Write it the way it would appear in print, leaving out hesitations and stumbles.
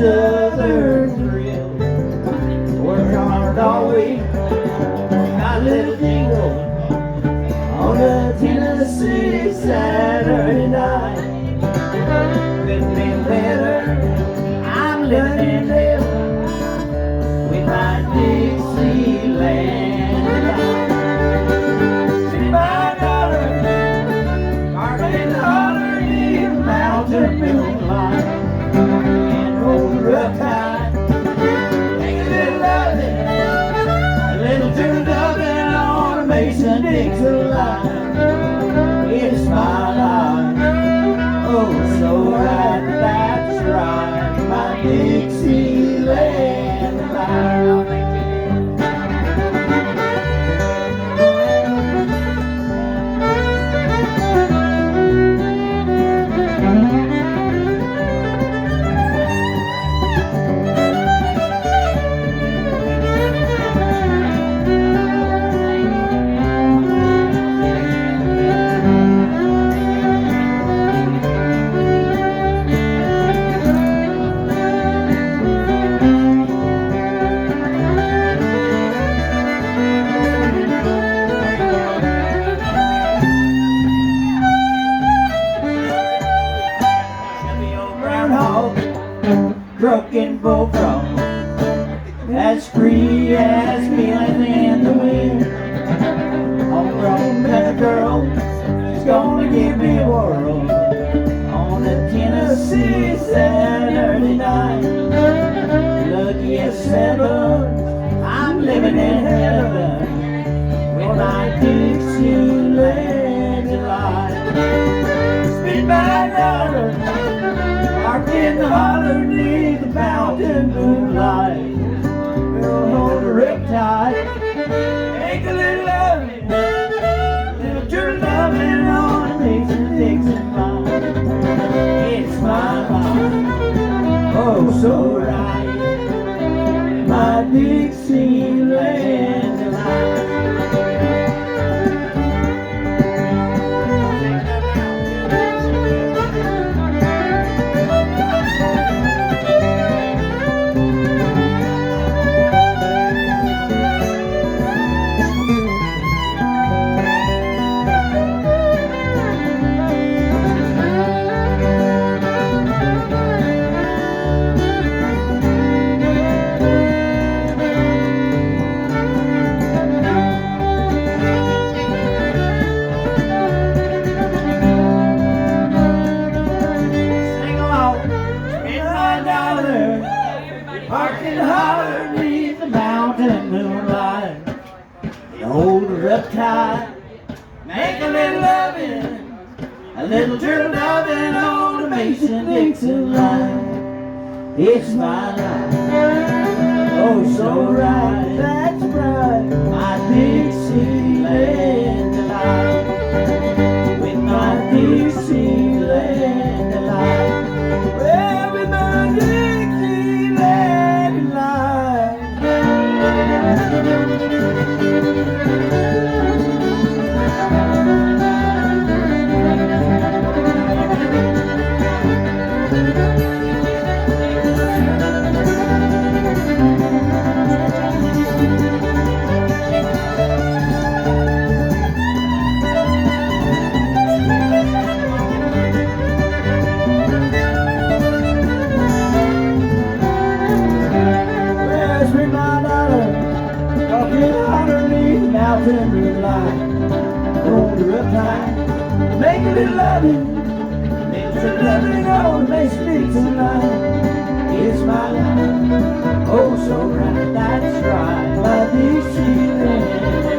southern thrill. Worked hard all week, got a little jingle on a Tennessee Saturday night. Couldn't be better, I'm living in heaven with my Dixieland delight. See my daughter, barking underneath the mountain moonlight, and hold her up tight, take a little loving, a little true loving on a Mason-Dixon line. It's my life, oh so right, that's right, my Dixieland delight. Trucking bullfrog, as free as feeling in the wind. Homegrown country girl, she's gonna give me a whirl on a Tennessee Saturday night. Lucky as seven, I'm living in heaven with my Dixieland delight. Spin my daughter, parked in the holler neath the mountain moonlight. Girl, hold her up tight, take a little loving, little true loving on a Mason-Dixon line. It's my life, oh so right, my Dixieland delight. Parking holler neath the mountain moonlight, hold her up tight, make a little loving, a little true loving on a Mason-Dixon line. It's my life, oh so right, that's right, my Dixieland delight, with my Dixieland delight. Well, with my Dixieland delight. Mountain moonlight, hold her up tight, make a little loving, little loving on a Mason-Dixon line. It's my life, oh so right, that's right, my Dixieland.